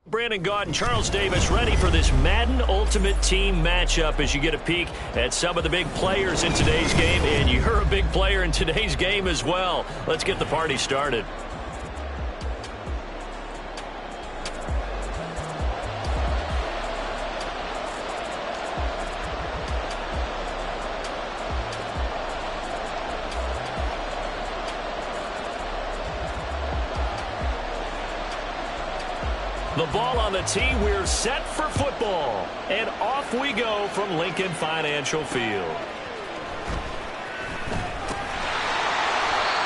Brandon Gaudin, Charles Davis ready for this Madden Ultimate Team matchup as you get a peek at some of the big players in today's game. And you're a big player in today's game as well. Let's get the party started. The ball on the tee, we're set for football. And off we go from Lincoln Financial Field.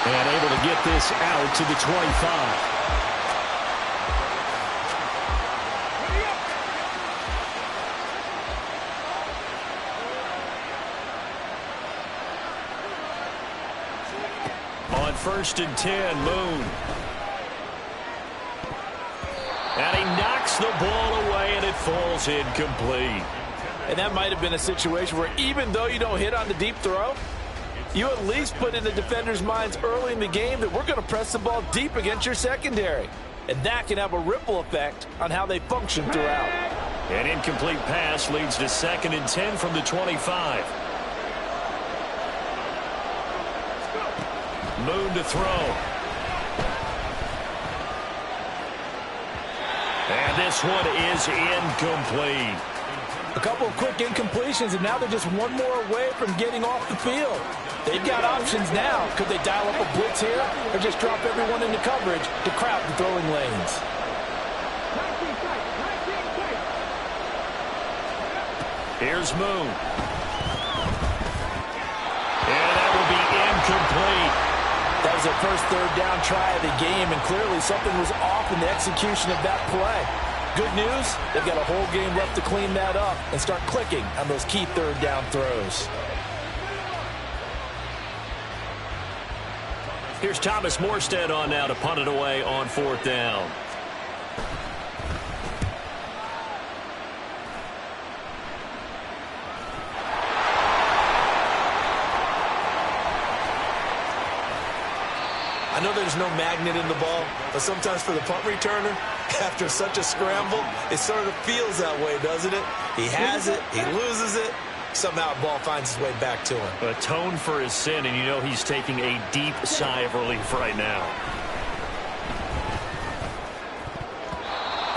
And able to get this out to the 25. On 1st and 10, Moon. And he knocks the ball away, and it falls incomplete. And that might have been a situation where even though you don't hit on the deep throw, you at least put in the defender's minds early in the game that we're going to press the ball deep against your secondary. And that can have a ripple effect on how they function throughout. An incomplete pass leads to 2nd and 10 from the 25. Moon to throw. And this one is incomplete. A couple of quick incompletions, and now they're just one more away from getting off the field. They've got options now. Could they dial up a blitz here or just drop everyone into coverage to crowd the throwing lanes? Here's Moon. And that will be incomplete. That was their first 3rd down try of the game, and clearly something was off in the execution of that play. Good news, they've got a whole game left to clean that up and start clicking on those key 3rd down throws. Here's Thomas Morstead on now to punt it away on 4th down. I know there's no magnet in the ball, but sometimes for the punt returner, after such a scramble, it sort of feels that way, doesn't it? He has it, he loses it, somehow the ball finds its way back to him. Atone for his sin, and you know he's taking a deep sigh of relief right now.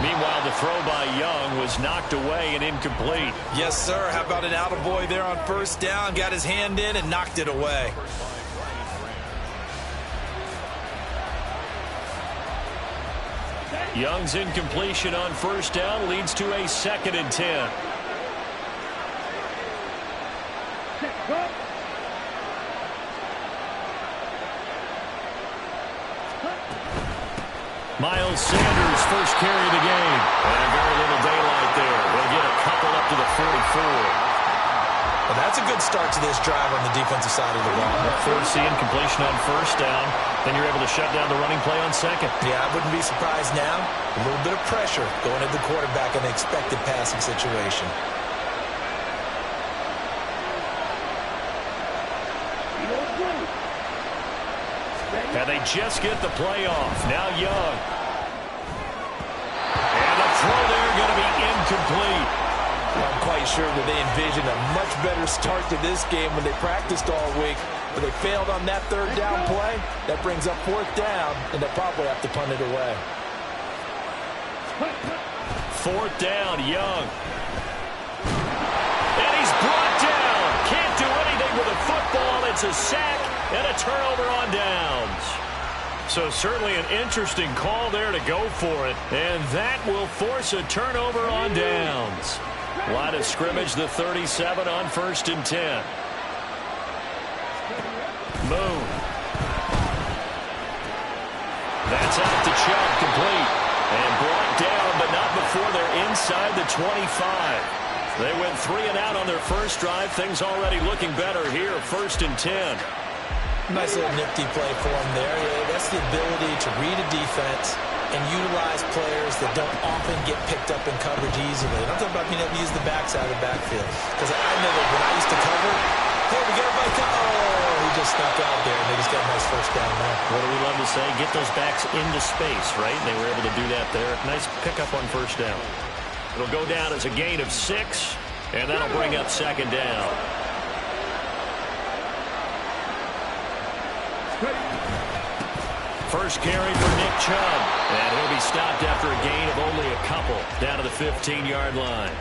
Meanwhile, the throw by Young was knocked away and incomplete. Yes, sir. How about an attaboy there on 1st down? Got his hand in and knocked it away. Young's incompletion on 1st down leads to a 2nd and 10. Miles Sanders' first carry of the game. And very little daylight there. We'll get a couple up to the 44. Well, that's a good start to this drive on the defensive side of the ball. Force the incompletion on 1st down. Then you're able to shut down the running play on 2nd. Yeah, I wouldn't be surprised now. A little bit of pressure going at the quarterback in the expected passing situation. And they just get the play off. Now Young. And the throw there going to be incomplete. I'm quite sure that they envisioned a much better start to this game when they practiced all week. But they failed on that 3rd down play. That brings up 4th down, and they'll probably have to punt it away. 4th down, Young. And he's brought down. Can't do anything with a football. It's a sack and a turnover on downs. So certainly an interesting call there to go for it. And that will force a turnover on downs. Line of scrimmage, the 37 on 1st and 10. Moon. That's out to Chubb, complete. And brought down, but not before they're inside the 25. They went 3 and out on their first drive. Things already looking better here, 1st and 10. Nice little nifty play for him there. Yeah, that's the ability to read a defense and utilize players that don't often get picked up in coverage easily. And I'm talking about being able to use the backside of the backfield. Because I know that when I used to cover, Here we go. Oh, he just snuck out there, and they just got a nice first down there. What do we love to say? Get those backs into space, right? And they were able to do that there. Nice pickup on first down. It'll go down as a gain of 6, and that'll bring up second down. First carry for Nick Chubb, and he'll be stopped after a gain of only a couple down to the 15-yard line.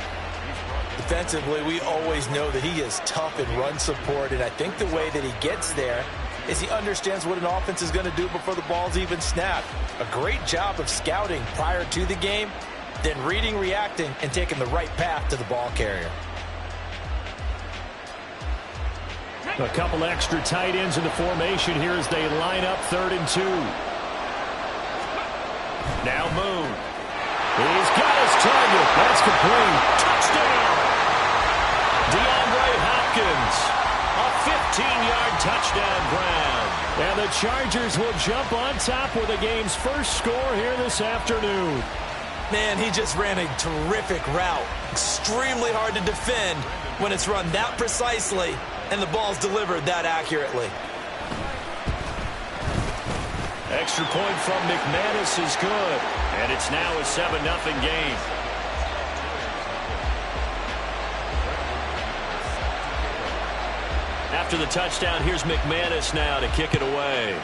Defensively, we always know that he is tough in run support, and I think the way that he gets there is he understands what an offense is going to do before the ball's even snapped. A great job of scouting prior to the game, then reading, reacting, and taking the right path to the ball carrier. A couple extra tight ends in the formation here as they line up 3rd and 2. Now Moon. He's got his target. That's complete. Touchdown! DeAndre Hopkins. A 15-yard touchdown grab. And the Chargers will jump on top with the game's first score here this afternoon. Man, he just ran a terrific route. Extremely hard to defend when it's run that precisely and the ball's delivered that accurately. Extra point from McManus is good. And it's now a 7-0 game. After the touchdown, here's McManus now to kick it away.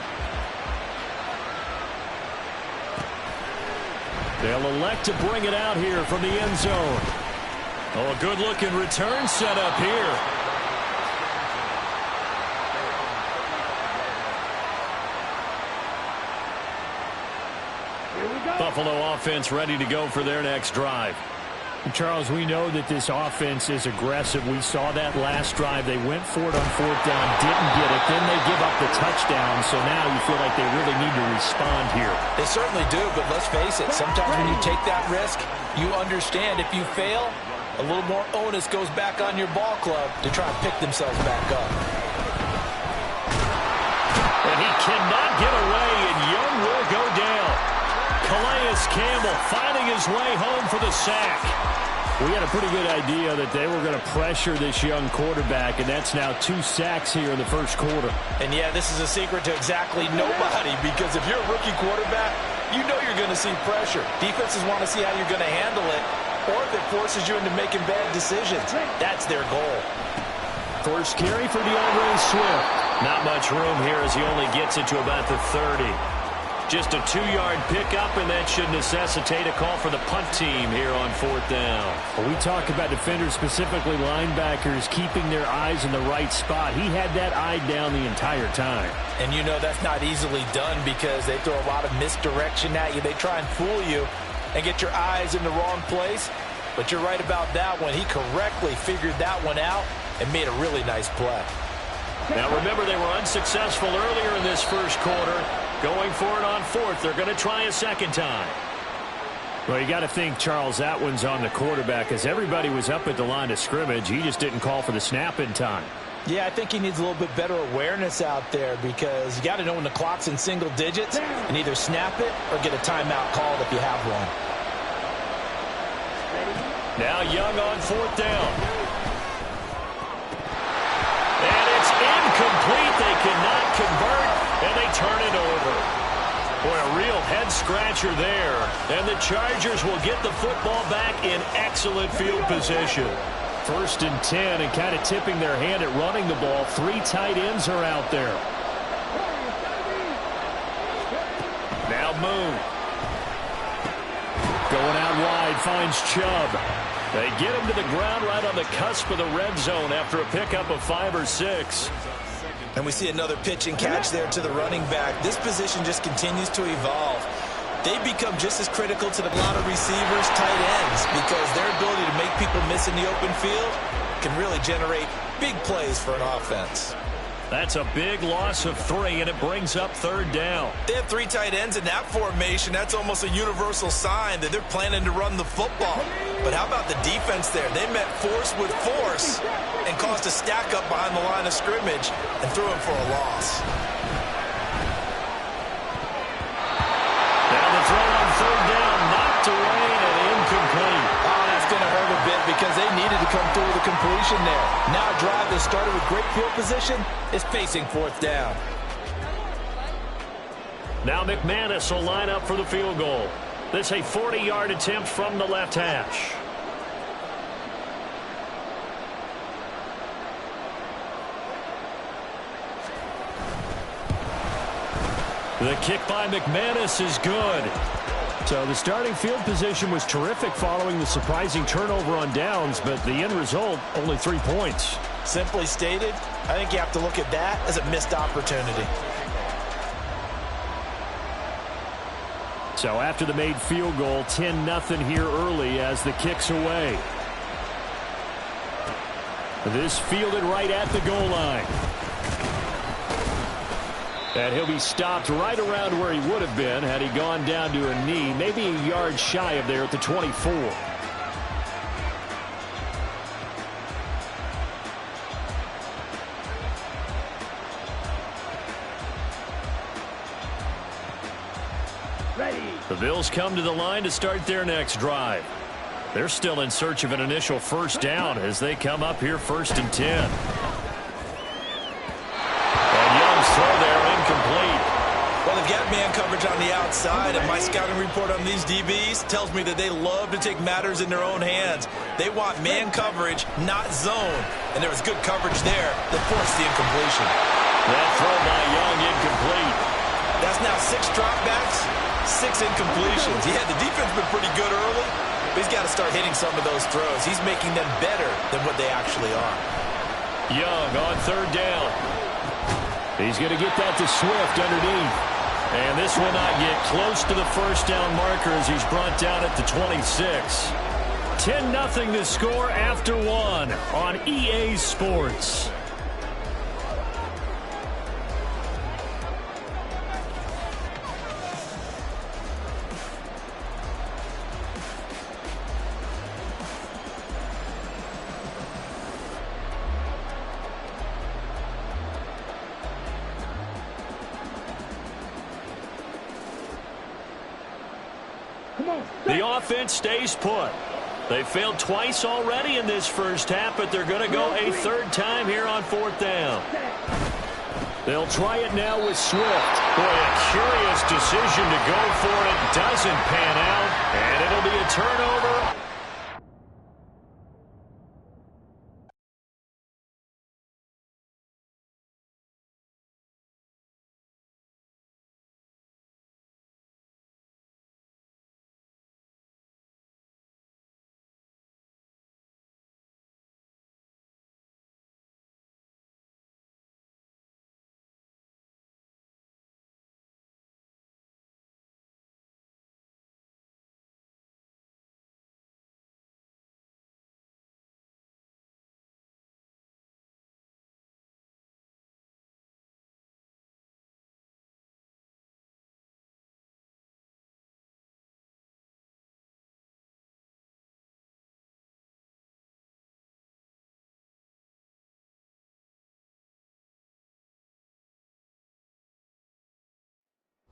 They'll elect to bring it out here from the end zone. Oh, a good-looking return set up here. Buffalo offense ready to go for their next drive. Charles, we know that this offense is aggressive. We saw that last drive. They went for it on 4th down, didn't get it. Then they give up the touchdown. So now you feel like they really need to respond here. They certainly do, but let's face it. Sometimes when you take that risk, you understand if you fail, a little more onus goes back on your ball club to try and pick themselves back up. And he cannot get away, and Young will go down. Calais Campbell finding his way home for the sack. We had a pretty good idea that they were going to pressure this young quarterback, and that's now 2 sacks here in the first quarter. And, yeah, this is a secret to exactly nobody, because if you're a rookie quarterback, you know you're going to see pressure. Defenses want to see how you're going to handle it, or if it forces you into making bad decisions. That's their goal. First carry for DeAndre Swift. Not much room here as he only gets it to about the 30. Just a 2-yard pickup, and that should necessitate a call for the punt team here on 4th down. Well, we talk about defenders, specifically linebackers, keeping their eyes in the right spot. He had that eye down the entire time. And you know that's not easily done because they throw a lot of misdirection at you. They try and fool you and get your eyes in the wrong place. But you're right about that one. He correctly figured that one out and made a really nice play. Now remember, they were unsuccessful earlier in this first quarter. Going for it on 4th. They're going to try a second time. Well, you got to think, Charles, that one's on the quarterback. As everybody was up at the line of scrimmage, he just didn't call for the snap in time. Yeah, I think he needs a little bit better awareness out there because you got to know when the clock's in single digits and either snap it or get a timeout called if you have one. Now Young on 4th down. And it's incomplete. They cannot convert. And they turn it over. Boy, a real head-scratcher there. And the Chargers will get the football back in excellent field position. 1st and 10, and kind of tipping their hand at running the ball. 3 tight ends are out there. Now Moon. Going out wide, finds Chubb. They get him to the ground right on the cusp of the red zone after a pickup of 5 or 6. And we see another pitch and catch there to the running back. This position just continues to evolve. They become just as critical to a lot of receivers, tight ends, because their ability to make people miss in the open field can really generate big plays for an offense. That's a big loss of 3, and it brings up 3rd down. They have 3 tight ends in that formation. That's almost a universal sign that they're planning to run the football. But how about the defense there? They met force with force and caused a stack up behind the line of scrimmage and threw him for a loss. Now the throw on 3rd down, knocked away and incomplete. Oh, that's going to hurt a bit because they needed to come through with a completion there. Now a drive that started with great field position is facing fourth down. Now McManus will line up for the field goal. This a 40-yard attempt from the left hash. The kick by McManus is good. So the starting field position was terrific following the surprising turnover on downs, but the end result, only 3 points. Simply stated, I think you have to look at that as a missed opportunity. So after the made field goal, 10-0 here early as the kick's away. This fielded right at the goal line. And he'll be stopped right around where he would have been had he gone down to a knee, maybe a yard shy of there at the 24. The Bills come to the line to start their next drive. They're still in search of an initial first down as they come up here 1st and 10. And Young's throw there incomplete. Well, they've got man coverage on the outside, and my scouting report on these DBs tells me that they love to take matters in their own hands. They want man coverage, not zone. And there was good coverage there that forced the incompletion. That throw by Young incomplete. That's now 6 dropbacks, 6 incompletions. Yeah, the defense been pretty good early, but he's got to start hitting some of those throws. He's making them better than what they actually are. Young on 3rd down. He's going to get that to Swift underneath. And this will not get close to the first down marker as he's brought down at the 26. 10-0 to score after 1 on EA Sports. The offense stays put. They failed twice already in this first half, but they're going to go a 3rd time here on 4th down. They'll try it now with Swift. Boy, a curious decision to go for it. Doesn't pan out, and it'll be a turnover.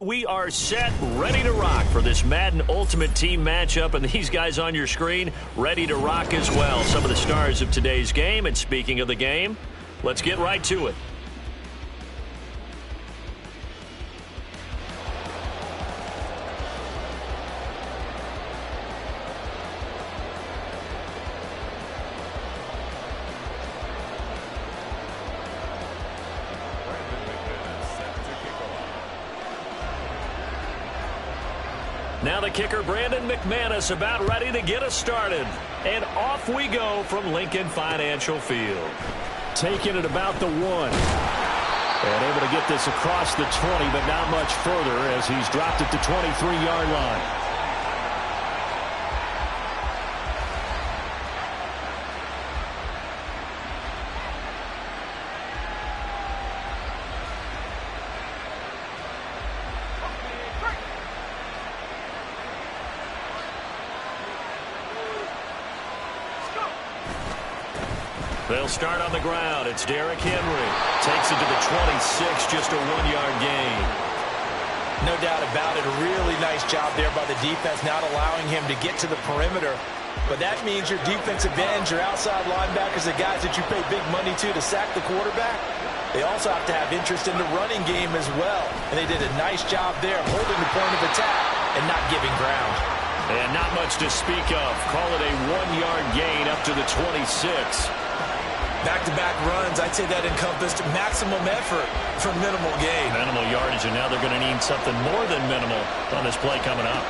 We are set, ready to rock for this Madden Ultimate Team matchup, and these guys on your screen ready to rock as well. Some of the stars of today's game, and speaking of the game, let's get right to it. Now the kicker, Brandon McManus, about ready to get us started. And off we go from Lincoln Financial Field. Taking it about the 1. And able to get this across the 20, but not much further as he's dropped at the 23-yard line. They'll start on the ground. It's Derrick Henry. Takes it to the 26, just a 1-yard gain. No doubt about it. A really nice job there by the defense, not allowing him to get to the perimeter. but that means your defensive ends, your outside linebackers, the guys that you pay big money to sack the quarterback, they also have to have interest in the running game as well. And they did a nice job there holding the point of attack and not giving ground. And not much to speak of. Call it a 1-yard gain up to the 26. Back-to-back runs, I'd say that encompassed maximum effort for minimal gain. Minimal yardage, and now they're going to need something more than minimal on this play coming up.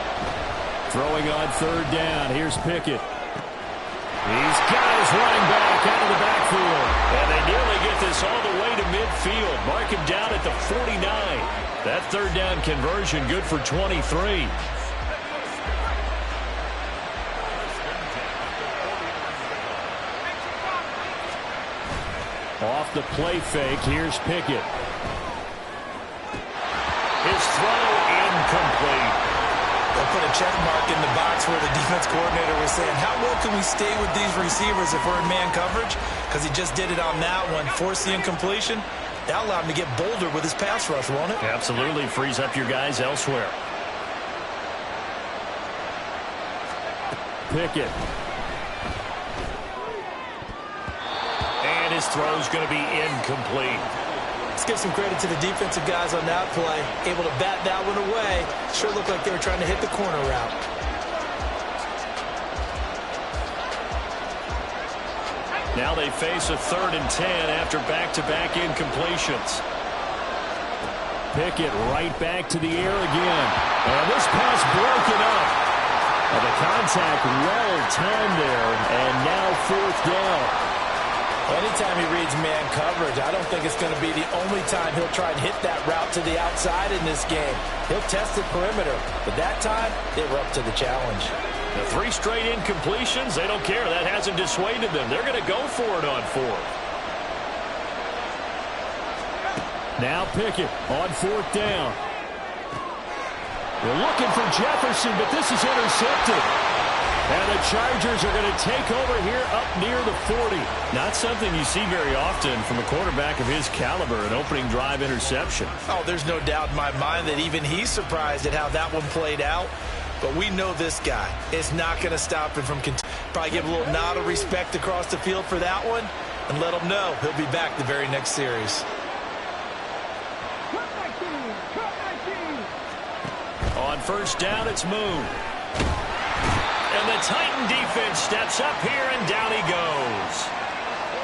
Throwing on third down. Here's Pickett. He's got his running back out of the backfield. And they nearly get this all the way to midfield. Mark him down at the 49. That third down conversion good for 23. Off the play fake, here's Pickett. His throw incomplete. They'll put a check mark in the box where the defense coordinator was saying, how well can we stay with these receivers if we're in man coverage? Because he just did it on that one, forced the incompletion. That allowed him to get bolder with his pass rush, won't it? Absolutely, frees up your guys elsewhere. Pickett. And his throw's going to be incomplete. Let's give some credit to the defensive guys on that play. Able to bat that one away. Sure looked like they were trying to hit the corner route. Now they face a 3rd and 10 after back-to-back incompletions. Pickett right back to the air again. And this pass broken up. And the contact well timed there. And now 4th down. Anytime he reads man coverage, I don't think it's going to be the only time he'll try and hit that route to the outside in this game. He'll test the perimeter, but that time they were up to the challenge. The 3 straight incompletions, they don't care. That hasn't dissuaded them. They're going to go for it on 4th. Now Pickett on 4th down. They're looking for Jefferson, but this is intercepted. And the Chargers are going to take over here up near the 40. Not something you see very often from a quarterback of his caliber, an opening drive interception. Oh, there's no doubt in my mind that even he's surprised at how that one played out. But we know this guy is not going to stop him from probably give a little nod of respect across the field for that one and let him know he'll be back the very next series. On 1st down, it's Moon. And the Titan defense steps up here, and down he goes.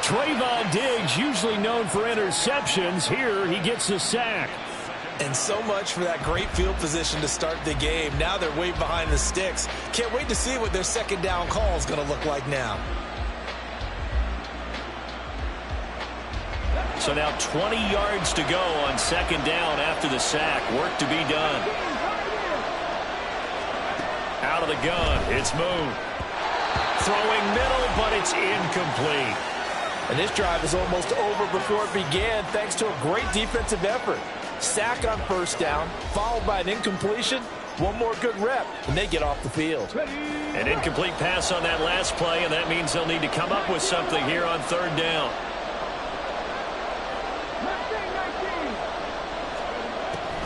Trayvon Diggs, usually known for interceptions. Here, he gets the sack. And so much for that great field position to start the game. Now they're way behind the sticks. Can't wait to see what their 2nd down call is going to look like now. So now 20 yards to go on 2nd down after the sack. Work to be done. Out of the gun, it's Moon. Throwing middle, but it's incomplete. And this drive is almost over before it began thanks to a great defensive effort. Sack on 1st down, followed by an incompletion. One more good rep, and they get off the field. An incomplete pass on that last play, and that means they'll need to come up with something here on 3rd down.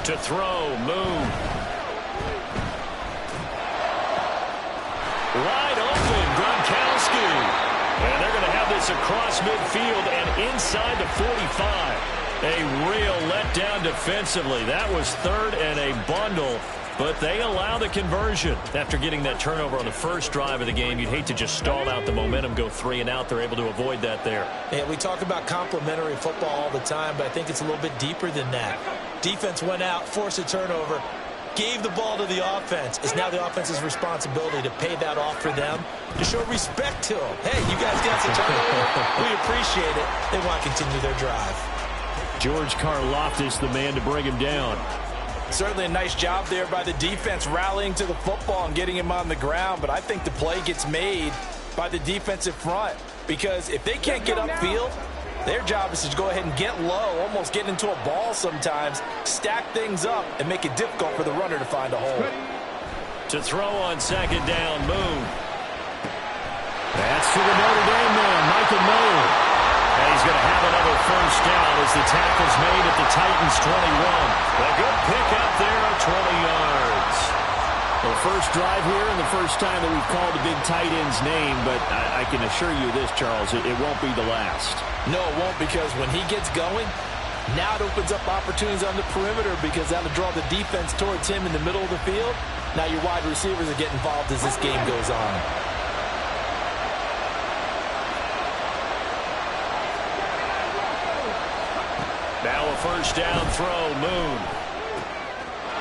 To throw, Moon. Wide open, Gronkowski. And they're going to have this across midfield and inside the 45. A real letdown defensively. That was 3rd and a bundle, but they allow the conversion. After getting that turnover on the 1st drive of the game, you'd hate to just stall out the momentum, go 3 and out. They're able to avoid that there. Yeah, we talk about complementary football all the time, but I think it's a little bit deeper than that. Defense went out, forced a turnover, gave the ball to the offense. It's now the offense's responsibility to pay that off for them, to show respect to them. Hey, you guys got some turnover. We appreciate it. They want to continue their drive. George Karlaftis, the man to bring him down. Certainly a nice job there by the defense rallying to the football and getting him on the ground, but I think the play gets made by the defensive front because if they can't get upfield, their job is to go ahead and get low, almost get into a ball sometimes, stack things up, and make it difficult for the runner to find a hole. To throw on 2nd down, Moon. That's to the Notre Dame man, Michael Moon. And he's going to have another 1st down as the tackle's made at the Titans' 21. A good pick up there of 20 yards. Well, first drive here and the first time that we've called the big tight end's name, but I can assure you this, Charles, it won't be the last. No, it won't, because when he gets going, now it opens up opportunities on the perimeter because that'll draw the defense towards him in the middle of the field. Now your wide receivers are getting involved as this game goes on. Now a first down throw, Moon.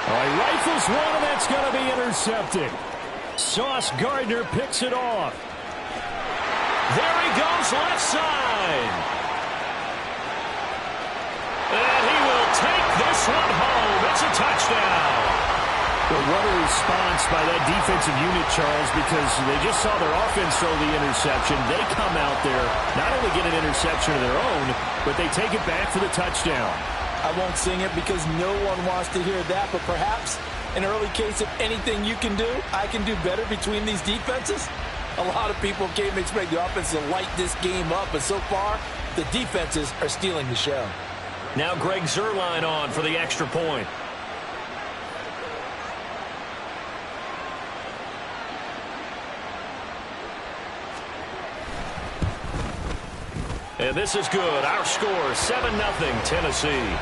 All right, rifles one, and that's going to be intercepted. Sauce Gardner picks it off. There he goes, left side. And he will take this one home. It's a touchdown. Well, what a response by that defensive unit, Charles, because they just saw their offense throw the interception. They come out there, not only get an interception of their own, but they take it back for the touchdown. I won't sing it because no one wants to hear that, but perhaps an early case of anything you can do, I can do better between these defenses. A lot of people came to expect the offense to light this game up, but so far, the defenses are stealing the show. Now Greg Zuerlein on for the extra point. And this is good. Our score, 7-0 Tennessee.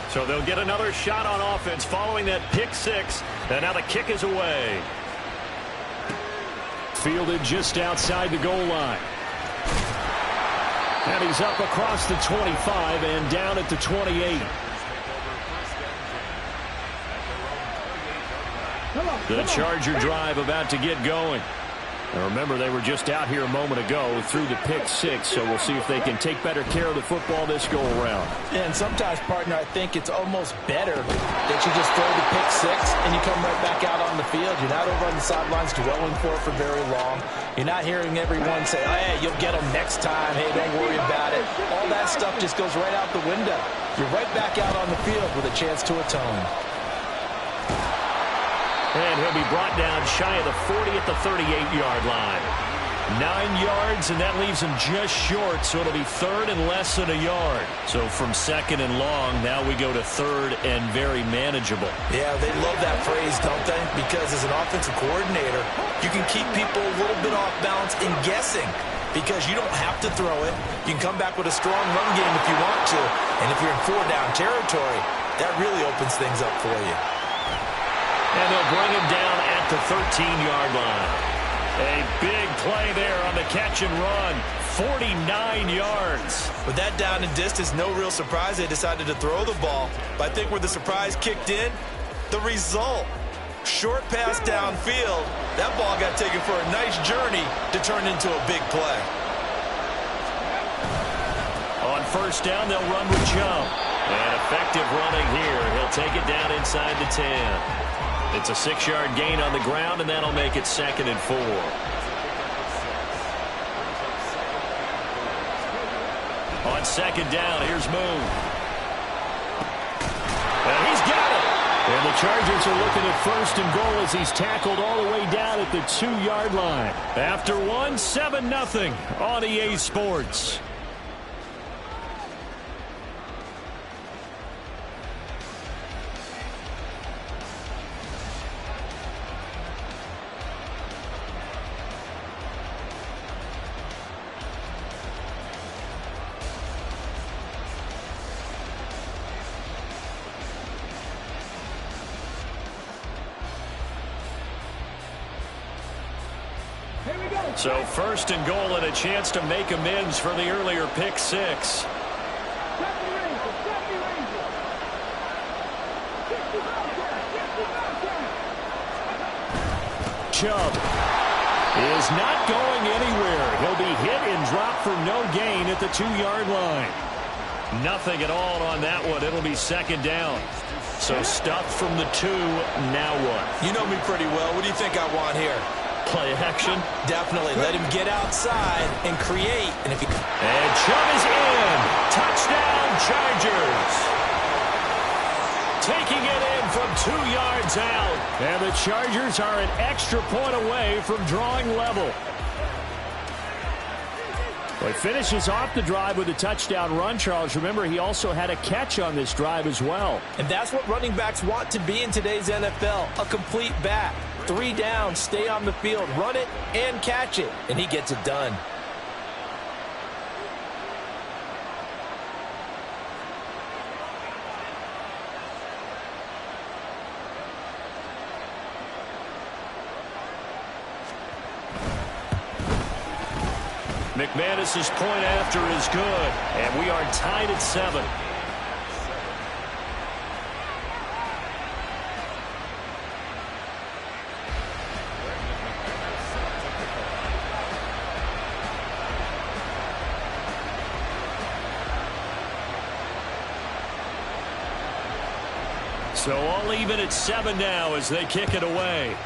So they'll get another shot on offense following that pick six. And now the kick is away. Fielded just outside the goal line. And he's up across the 25 and down at the 28. The Charger drive about to get going. And remember, they were just out here a moment ago through the pick six, so we'll see if they can take better care of the football this go-around. And sometimes, partner, I think it's almost better that you just throw the pick six and you come right back out on the field. You're not over on the sidelines dwelling for it for very long. You're not hearing everyone say, oh, hey, you'll get them next time. Hey, don't worry about it. All that stuff just goes right out the window. You're right back out on the field with a chance to atone. And he'll be brought down shy of the 40 at the 38-yard line. 9 yards, and that leaves him just short, so it'll be third and less than a yard. So from second and long, now we go to third and very manageable. Yeah, they love that phrase, don't they? Because as an offensive coordinator, you can keep people a little bit off balance and guessing because you don't have to throw it. You can come back with a strong run game if you want to. And if you're in four-down territory, that really opens things up for you. And they'll bring him down at the 13-yard line. A big play there on the catch and run. 49 yards. With that down and distance, no real surprise they decided to throw the ball. But I think where the surprise kicked in, the result. Short pass downfield. That ball got taken for a nice journey to turn into a big play. On first down, they'll run with Chubb. And effective running here. He'll take it down inside the 10. It's a 6-yard gain on the ground, and that'll make it 2nd and 4. On second down, here's Moon. And he's got it. And the Chargers are looking at first and goal as he's tackled all the way down at the 2-yard line. After one, 7-0 on EA Sports. So first and goal and a chance to make amends for the earlier pick six. Chubb is not going anywhere. He'll be hit and dropped for no gain at the 2-yard line. Nothing at all on that one. It'll be second down. So stuffed from the 2. Now what? You know me pretty well. What do you think I want here? Play action? Definitely. Let him get outside and create. And Chubb is in. Touchdown, Chargers. Taking it in from 2 yards out. And the Chargers are an extra point away from drawing level. Well, he finishes off the drive with a touchdown run, Charles. Remember, he also had a catch on this drive as well. And that's what running backs want to be in today's NFL, a complete back. 3 down, stay on the field, run it, and catch it. And he gets it done. McManus's point after is good, and we are tied at 7. So all even at 7 now as they kick it away.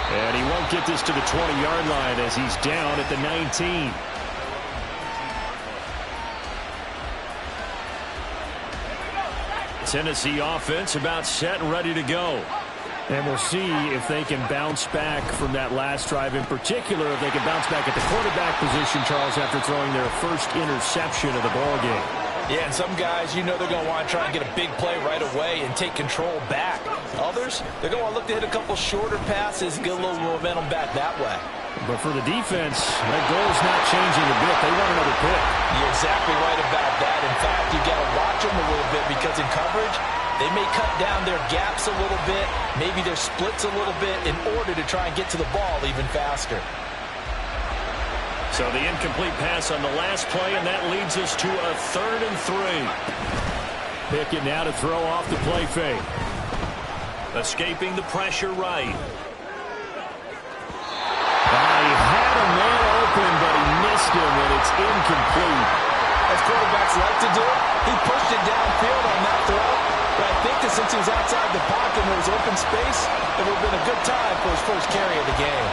And he won't get this to the 20-yard line as he's down at the 19. Tennessee offense about set and ready to go. And we'll see if they can bounce back from that last drive, in particular if they can bounce back at the quarterback position, Charles, after throwing their first interception of the ballgame. Yeah, and some guys, you know they're going to want to try and get a big play right away and take control back. Others, they're going to want to look to hit a couple shorter passes and get a little momentum back that way. But for the defense, that goal's not changing a bit. They want another pick. You're exactly right about that. In fact, you got to watch them a little bit because in coverage, they may cut down their gaps a little bit, maybe their splits a little bit in order to try and get to the ball even faster. So the incomplete pass on the last play, and that leads us to a 3rd and 3. Pickett now to throw off the play fake. Escaping the pressure right. He had a man open, but he missed him, and it's incomplete. As quarterbacks like to do, he pushed it downfield on that throw. But I think that since he was outside the pocket and there was open space, it would have been a good time for his first carry of the game.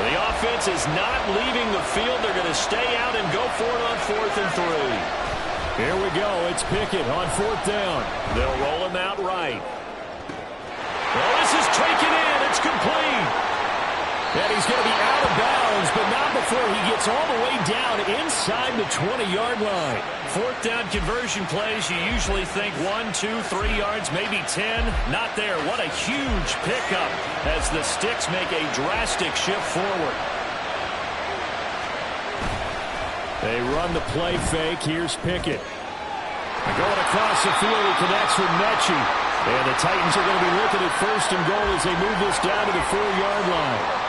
The offense is not leaving the field. They're going to stay out and go for it on 4th and 3. Here we go. It's Pickett on 4th down. They'll roll him out right. Well, this is taken in. It's complete. And he's going to be out of bounds, but not before he gets all the way down inside the 20-yard line. 4th down conversion plays, you usually think 1, 2, 3 yards, maybe 10. Not there. What a huge pickup as the Sticks make a drastic shift forward. They run the play fake. Here's Pickett. Going across the field, he connects with Mechie. And the Titans are going to be looking at 1st and goal as they move this down to the 4-yard line.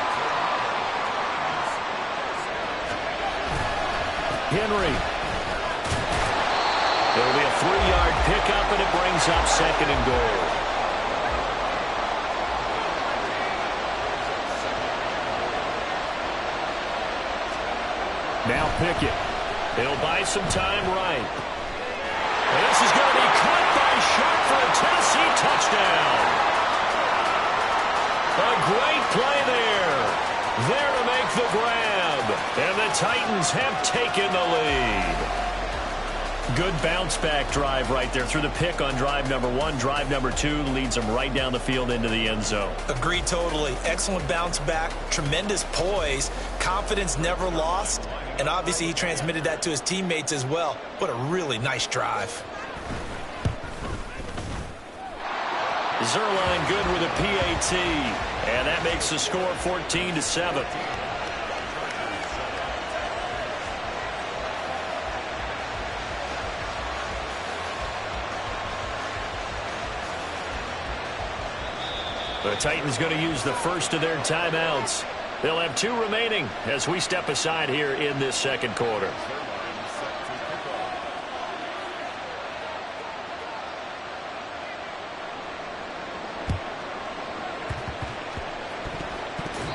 Henry. It'll be a 3-yard pickup, and it brings up 2nd and goal. Now Pickett. He'll buy some time right. And this is going to be caught by Sharp for a Tennessee touchdown. A great play there. There to make the grab. And the Titans have taken the lead. Good bounce-back drive right there through the pick on drive number 1. Drive number 2 leads them right down the field into the end zone. Agreed totally. Excellent bounce back, tremendous poise, confidence never lost, and obviously he transmitted that to his teammates as well. What a really nice drive. Zuerlein good with a PAT, and that makes the score 14-7. The Titans going to use the first of their timeouts. They'll have 2 remaining as we step aside here in this 2nd quarter.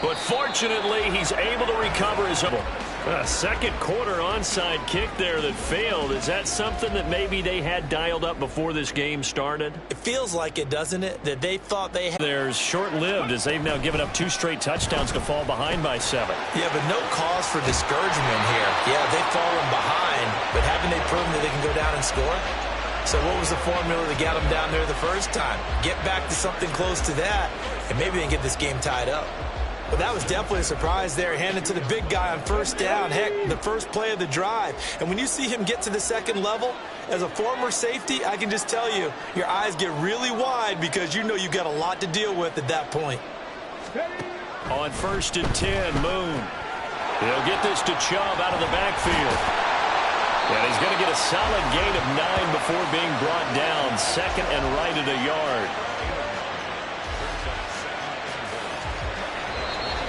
But fortunately, he's able to recover his own. A second quarter onside kick there that failed. Is that something that maybe they had dialed up before this game started? It feels like it, doesn't it? That they thought they had. There's short-lived as they've now given up 2 straight touchdowns to fall behind by 7. Yeah, but no cause for discouragement here. Yeah, they've fallen behind, but haven't they proven that they can go down and score? So what was the formula that got them down there the first time? Get back to something close to that, and maybe they can get this game tied up. But that was definitely a surprise there, handed to the big guy on first down. Heck, the first play of the drive. And when you see him get to the second level, as a former safety, I can just tell you, your eyes get really wide because you know you've got a lot to deal with at that point. On 1st and 10, Moon. He'll get this to Chubb out of the backfield. And he's going to get a solid gain of 9 before being brought down. Second and right at a yard.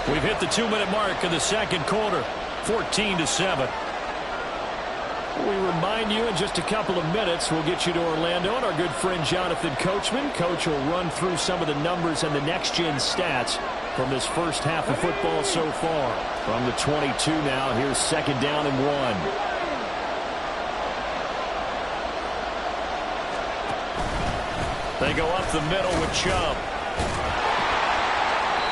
We've hit the 2-minute mark of the second quarter, 14-7. We remind you in just a couple of minutes, we'll get you to Orlando and our good friend Jonathan Coachman. Coach will run through some of the numbers and the next-gen stats from this first half of football so far. From the 22 now, here's 2nd down and 1. They go up the middle with Chubb.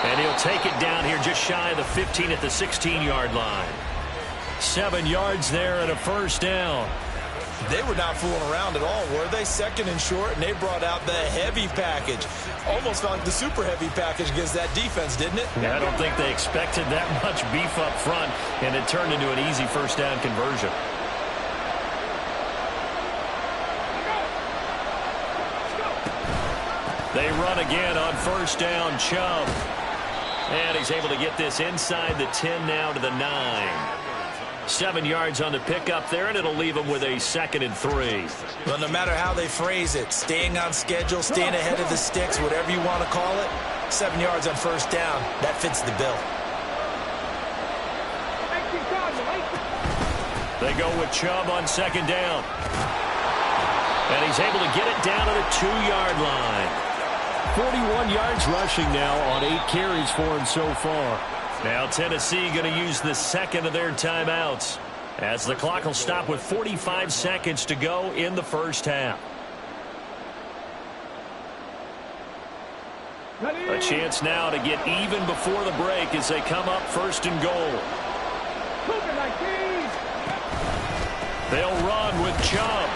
And he'll take it down here just shy of the 15 at the 16-yard line. 7 yards there and a first down. They were not fooling around at all, were they? 2nd and short, and they brought out the heavy package. Almost felt like the super heavy package against that defense, didn't it? Yeah, I don't think they expected that much beef up front, and it turned into an easy first down conversion. They run again on first down, Chubb. And he's able to get this inside the 10 now to the 9. 7 yards on the pickup there, and it'll leave him with a 2nd and 3. Well, no matter how they phrase it, staying on schedule, staying ahead of the sticks, whatever you want to call it, 7 yards on first down, that fits the bill. They go with Chubb on 2nd down. And he's able to get it down to the 2-yard line. 41 yards rushing now on 8 carries for him so far. Now Tennessee going to use the 2nd of their timeouts as the clock will stop with 45 seconds to go in the first half. A chance now to get even before the break as they come up 1st and goal. They'll run with Chubb.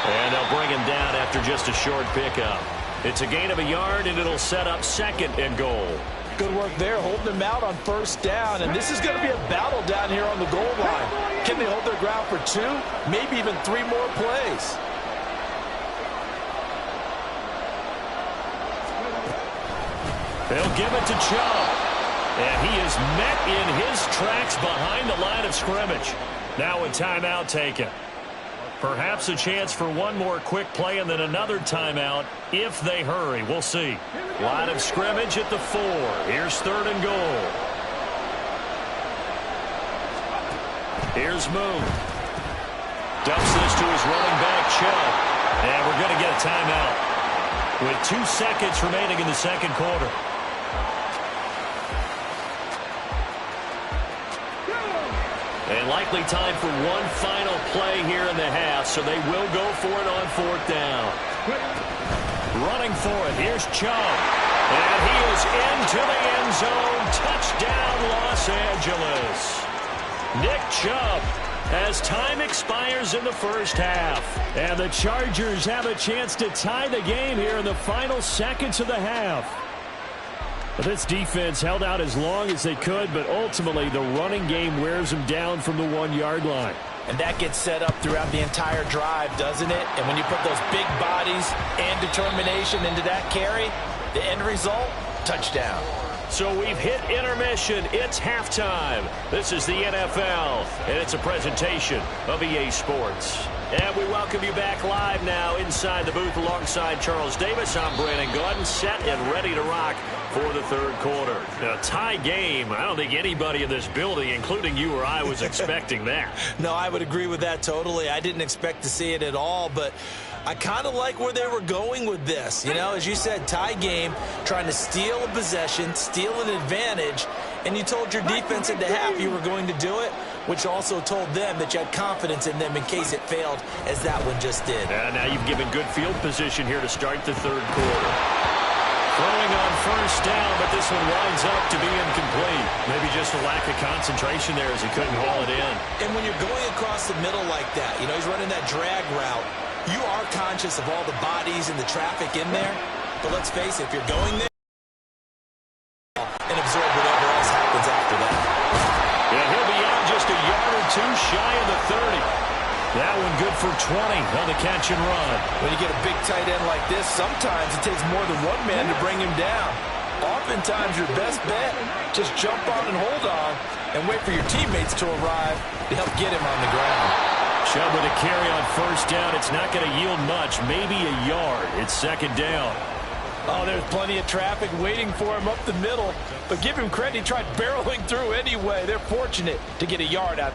And they'll bring him down after just a short pickup. It's a gain of a yard, and it'll set up 2nd and goal. Good work there, holding them out on first down. And this is going to be a battle down here on the goal line. Can they hold their ground for 2, maybe even 3 more plays? They'll give it to Chubb. And he is met in his tracks behind the line of scrimmage. Now a timeout taken. Perhaps a chance for one more quick play and then another timeout if they hurry. We'll see. Line of scrimmage at the 4. Here's 3rd and goal. Here's Moon. Dumps this to his running back, Chubb. And we're going to get a timeout with 2 seconds remaining in the second quarter. And likely time for one final play here in the half, so they will go for it on 4th down. Running for it, here's Chubb. And he is into the end zone. Touchdown, Los Angeles. Nick Chubb as time expires in the first half. And the Chargers have a chance to tie the game here in the final seconds of the half. This defense held out as long as they could, but ultimately the running game wears them down from the 1-yard line. And that gets set up throughout the entire drive, doesn't it? And when you put those big bodies and determination into that carry, the end result, touchdown. So we've hit intermission. It's halftime. This is the NFL, and it's a presentation of EA Sports. And we welcome you back live now inside the booth alongside Charles Davis. I'm Brandon Gaudin, set and ready to rock for the third quarter. A tie game. I don't think anybody in this building, including you or I, was expecting that. No, I would agree with that totally. I didn't expect to see it at all, but I kind of like where they were going with this. You know, as you said, tie game, trying to steal a possession, steal an advantage, and you told your defense at the half you were going to do it, which also told them that you had confidence in them in case it failed, as that one just did. Now you've given good field position here to start the third quarter. Throwing on first down, but this one winds up to be incomplete. Maybe just a lack of concentration there as he couldn't haul it in. And when you're going across the middle like that, you know, he's running that drag route, you are conscious of all the bodies and the traffic in there. But let's face it, if you're going there, and absorb whatever else happens after that. Yeah, he'll be out just a yard or two shy of the 30. That one good for 20 on the catch and run. When you get a big tight end like this, sometimes it takes more than one man to bring him down. Oftentimes your best bet, just jump on and hold on and wait for your teammates to arrive to help get him on the ground. Chubb with a carry on first down. It's not going to yield much, maybe a yard. It's second down. Oh, there's plenty of traffic waiting for him up the middle. But give him credit, he tried barreling through anyway. They're fortunate to get a yard out.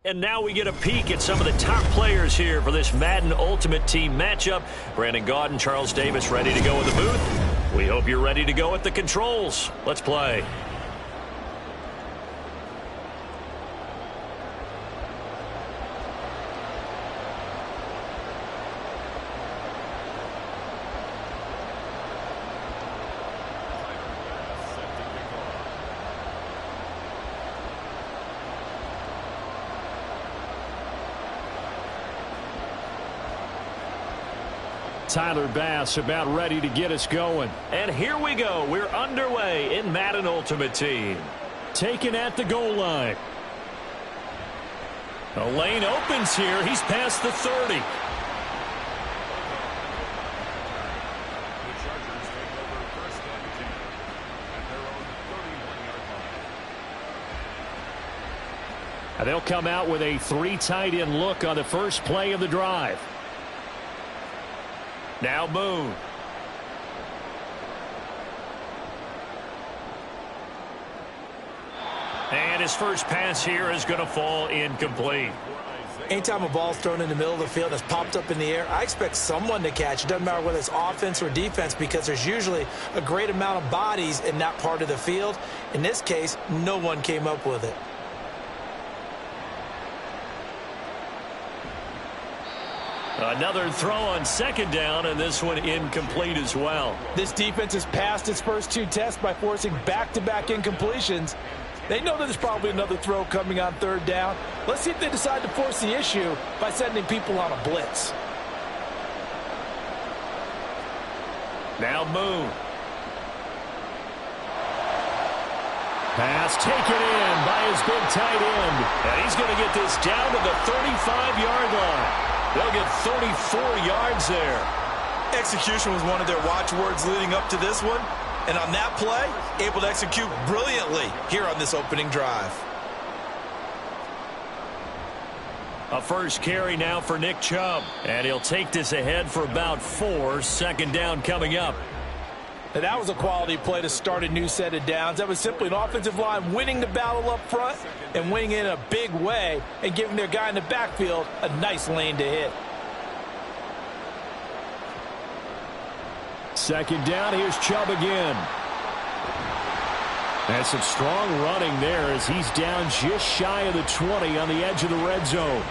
And now we get a peek at some of the top players here for this Madden Ultimate Team matchup. Brandon Gaudin, Charles Davis ready to go in the booth. We hope you're ready to go at the controls. Let's play. Tyler Bass about ready to get us going. And here we go. We're underway in Madden Ultimate Team. Taken at the goal line. The lane opens here. He's past the 30. And they'll come out with a 3 tight end look on the first play of the drive. Now Moon. And his first pass here is going to fall incomplete. Anytime a ball's thrown in the middle of the field and it's popped up in the air, I expect someone to catch. It doesn't matter whether it's offense or defense, because there's usually a great amount of bodies in that part of the field. In this case, no one came up with it. Another throw on second down, and this one incomplete as well. This defense has passed its first 2 tests by forcing back-to-back incompletions. They know that there's probably another throw coming on third down. Let's see if they decide to force the issue by sending people on a blitz. Now Moon. Pass taken in by his big tight end. And he's going to get this down to the 35-yard line. They'll get 34 yards there. Execution was one of their watchwords leading up to this one. And on that play, able to execute brilliantly here on this opening drive. A first carry now for Nick Chubb. And he'll take this ahead for about 4. Second down coming up. Now, that was a quality play to start a new set of downs. That was simply an offensive line winning the battle up front and winning it in a big way and giving their guy in the backfield a nice lane to hit. Second down, here's Chubb again. And some strong running there as he's down just shy of the 20 on the edge of the red zone.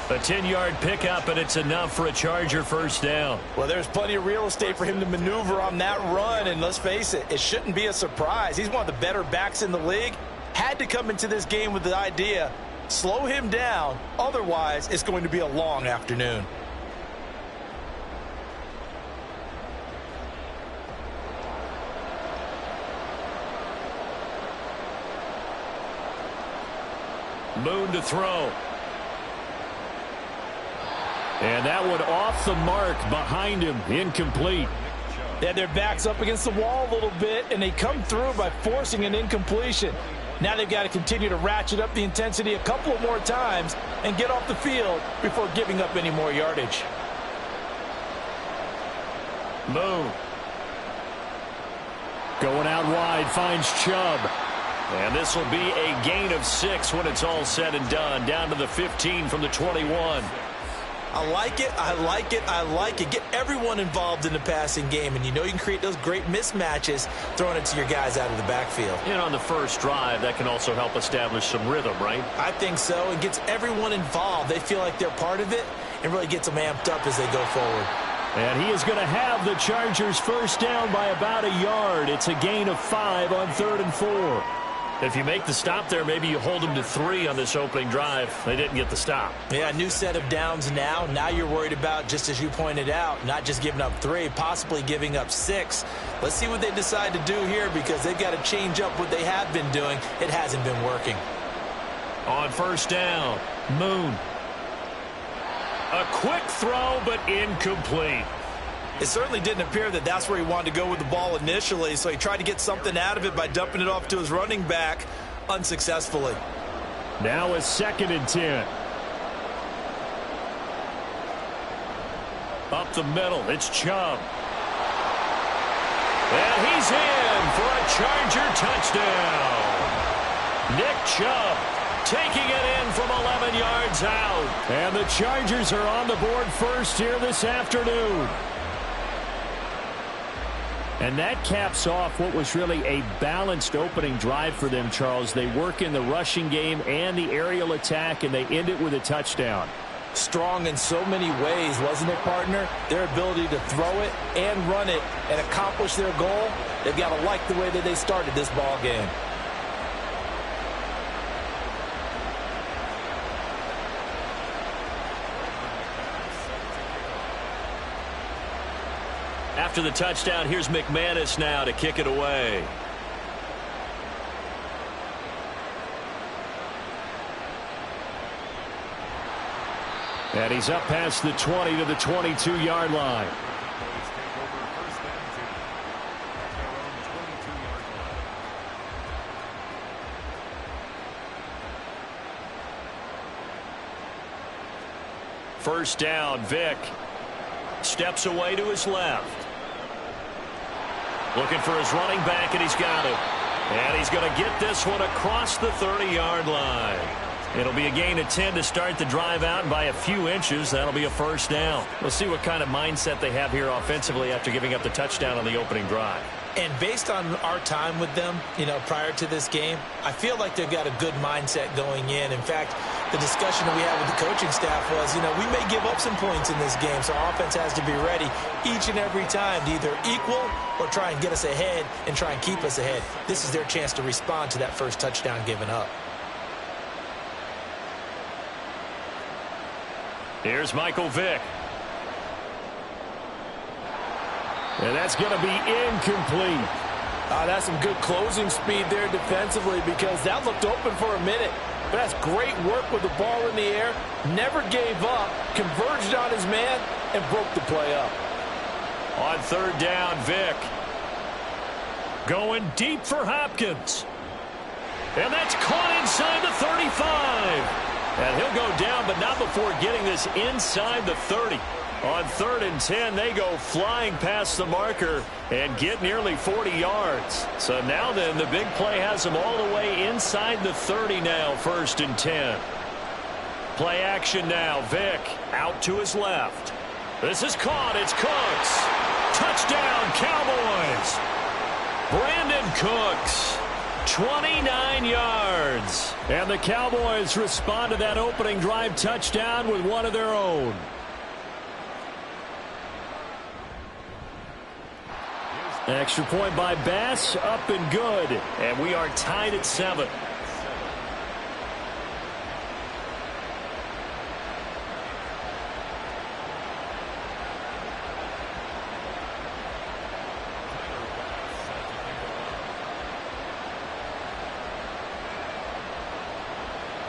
A 10-yard pickup, and it's enough for a Charger first down. Well, there's plenty of real estate for him to maneuver on that run, and let's face it, it shouldn't be a surprise. He's one of the better backs in the league. Had to come into this game with the idea, slow him down, otherwise it's going to be a long afternoon. Moon to throw. And that one off the mark behind him, incomplete. They had their backs up against the wall a little bit, and they come through by forcing an incompletion. Now they've got to continue to ratchet up the intensity a couple of more times and get off the field before giving up any more yardage. Moon. Going out wide, finds Chubb. And this will be a gain of 6 when it's all said and done. Down to the 15 from the 21. I like it, I like it, I like it. Get everyone involved in the passing game, and you know you can create those great mismatches throwing it to your guys out of the backfield. And on the first drive, that can also help establish some rhythm, right? I think so. It gets everyone involved. They feel like they're part of it and really gets them amped up as they go forward. And he is going to have the Chargers first down by about a yard. It's a gain of 5 on 3rd and 4. If you make the stop there, maybe you hold them to 3 on this opening drive. They didn't get the stop. Yeah, new set of downs now. Now you're worried about, just as you pointed out, not just giving up 3, possibly giving up 6. Let's see what they decide to do here, because they've got to change up what they have been doing. It hasn't been working. On first down, Moon. A quick throw, but incomplete. It certainly didn't appear that that's where he wanted to go with the ball initially, so he tried to get something out of it by dumping it off to his running back unsuccessfully. Now a 2nd and 10. Up the middle, it's Chubb. And he's in for a Charger touchdown. Nick Chubb taking it in from 11 yards out. And the Chargers are on the board first here this afternoon. And that caps off what was really a balanced opening drive for them, Charles. They work in the rushing game and the aerial attack, and they end it with a touchdown. Strong in so many ways, wasn't it, partner? Their ability to throw it and run it and accomplish their goal, they've got to like the way that they started this ball game. After the touchdown, here's McManus now to kick it away. And he's up past the 20 to the 22-yard line. First down, Vick steps away to his left. Looking for his running back, and he's got it. And he's going to get this one across the 30-yard line. It'll be a gain of 10 to start the drive out, and by a few inches, that'll be a first down. We'll see what kind of mindset they have here offensively after giving up the touchdown on the opening drive. And based on our time with them, prior to this game, I feel like they've got a good mindset going in. In fact, the discussion that we had with the coaching staff was, we may give up some points in this game, so our offense has to be ready each and every time to either equal or try and get us ahead and try and keep us ahead. This is their chance to respond to that first touchdown given up. Here's Michael Vick. And that's going to be incomplete. That's some good closing speed there defensively, because that looked open for a minute. But that's great work with the ball in the air. Never gave up, converged on his man, and broke the play up. On third down, Vick. Going deep for Hopkins. And that's caught inside the 35. And he'll go down, but not before getting this inside the 30. On 3rd and 10, they go flying past the marker and get nearly 40 yards. So now then, the big play has them all the way inside the 30 now, 1st and 10. Play action now. Vick out to his left. This is caught. It's Cooks. Touchdown, Cowboys. Brandon Cooks. 29 yards. And the Cowboys respond to that opening drive touchdown with one of their own. Extra point by Bass, up and good. And we are tied at 7.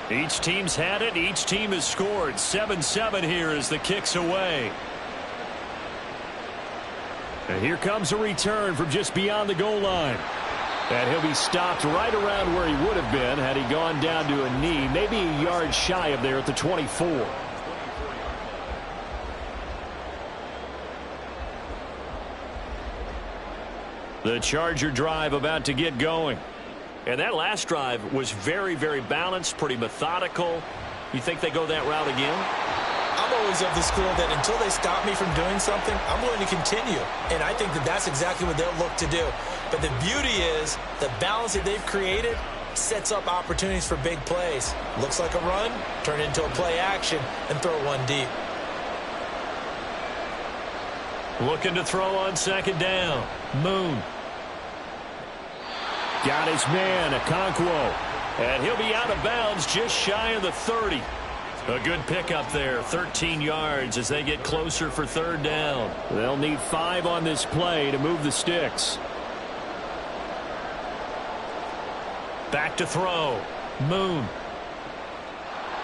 Each team's had it. Each team has scored. 7-7 here as the kick's away. And here comes a return from just beyond the goal line. And he'll be stopped right around where he would have been had he gone down to a knee, maybe a yard shy of there at the 24. The Charger drive about to get going. And that last drive was very, very balanced, pretty methodical. You think they go that route again? I'm always of the school that until they stop me from doing something, I'm going to continue. And I think that that's exactly what they'll look to do. But the beauty is the balance that they've created sets up opportunities for big plays. Looks like a run, turn into a play action, and throw one deep. Looking to throw on 2nd down. Moon. Got his man, Okonkwo. And he'll be out of bounds just shy of the 30. A good pickup there, 13 yards as they get closer for 3rd down. They'll need 5 on this play to move the sticks. Back to throw. Moon.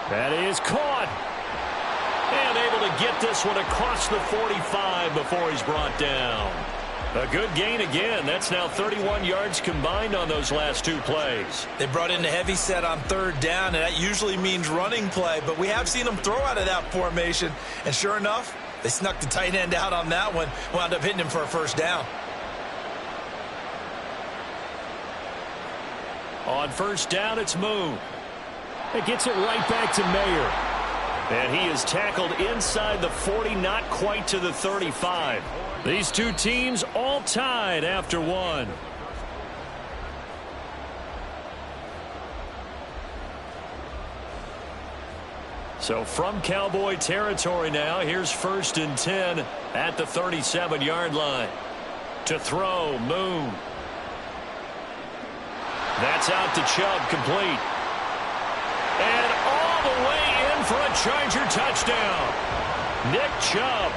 That is caught. And able to get this one across the 45 before he's brought down. A good gain again. That's now 31 yards combined on those last 2 plays. They brought in a heavy set on 3rd down, and that usually means running play, but we have seen them throw out of that formation, and sure enough, they snuck the tight end out on that one, wound up hitting him for a 1st down. On 1st down, it's Moon. It gets it right back to Mayer. And he is tackled inside the 40, not quite to the 35. These two teams all tied after 1. So from Cowboy territory now, here's 1st and 10 at the 37-yard line. To throw, Moon. That's out to Chubb, complete. And all the way in for a Charger touchdown. Nick Chubb.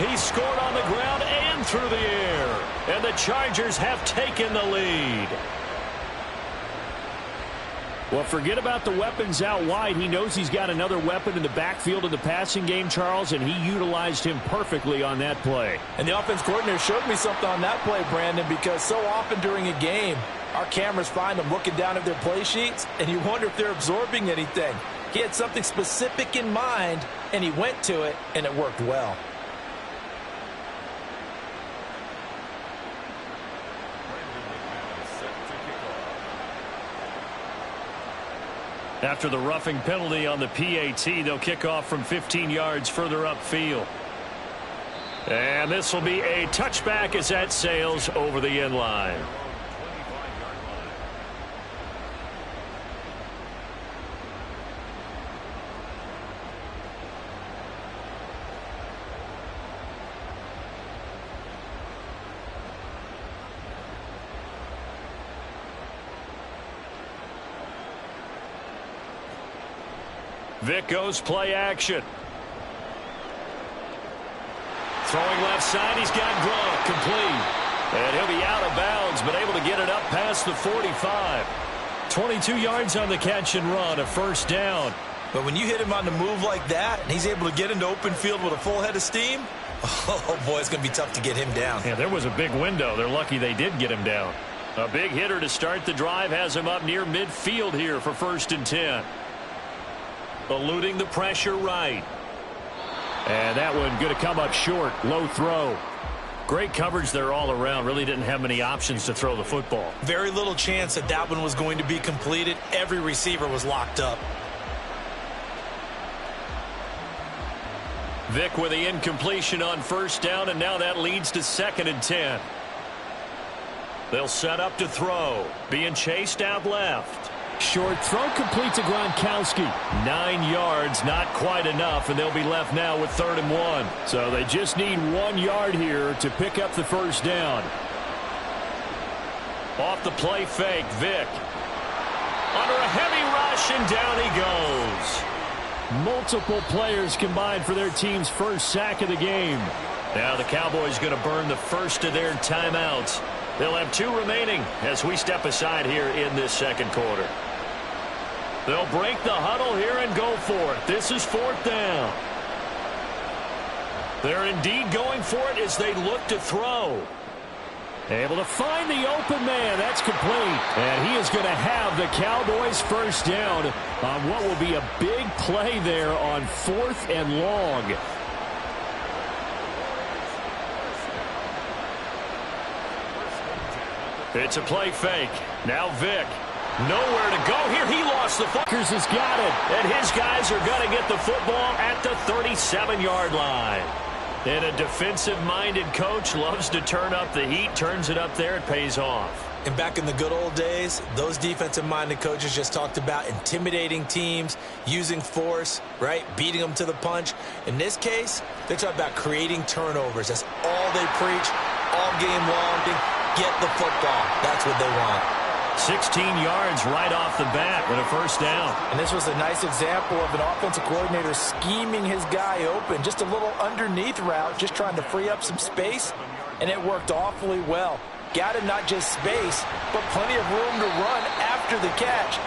He scored on the ground and through the air. And the Chargers have taken the lead. Well, forget about the weapons out wide. He knows he's got another weapon in the backfield of the passing game, Charles, and he utilized him perfectly on that play. And the offense coordinator showed me something on that play, Brandon, because so often during a game, our cameras find them looking down at their play sheets, and you wonder if they're absorbing anything. He had something specific in mind, and he went to it, and it worked well. After the roughing penalty on the PAT, they'll kick off from 15 yards further upfield. And this will be a touchback as that sails over the end line. Vic goes play action. Throwing left side, he's got Gronk complete. And he'll be out of bounds, but able to get it up past the 45. 22 yards on the catch and run, a first down. But when you hit him on the move like that, and he's able to get into open field with a full head of steam, oh boy, it's going to be tough to get him down. Yeah, there was a big window. They're lucky they did get him down. A big hitter to start the drive has him up near midfield here for 1st and 10. Eluding the pressure right. And that one going to come up short. Low throw. Great coverage there all around. Really didn't have many options to throw the football. Very little chance that that one was going to be completed. Every receiver was locked up. Vic with the incompletion on 1st down, and now that leads to 2nd and 10. They'll set up to throw. Being chased out left. Short throw complete to Gronkowski. 9 yards, not quite enough, and they'll be left now with 3rd and 1. So they just need 1 yard here to pick up the 1st down. Off the play fake, Vic. Under a heavy rush, and down he goes. Multiple players combined for their team's first sack of the game. Now the Cowboys going to burn the first of their timeouts. They'll have 2 remaining as we step aside here in this 2nd quarter. They'll break the huddle here and go for it. This is 4th down. They're indeed going for it as they look to throw. Able to find the open man. That's complete. And he is going to have the Cowboys' 1st down on what will be a big play there on 4th and long. It's a play fake. Now Vic. Nowhere to go here. He lost the football. Has got it. And his guys are going to get the football at the 37-yard line. And a defensive-minded coach loves to turn up the heat, turns it up there, it pays off. And back in the good old days, those defensive-minded coaches just talked about intimidating teams, using force, right, beating them to the punch. In this case, they're talking about creating turnovers. That's all they preach all game long. Get the football. That's what they want. 16 yards right off the bat with a 1st down. And this was a nice example of an offensive coordinator scheming his guy open. Just a little underneath route, just trying to free up some space, and it worked awfully well. Got him not just space, but plenty of room to run after the catch.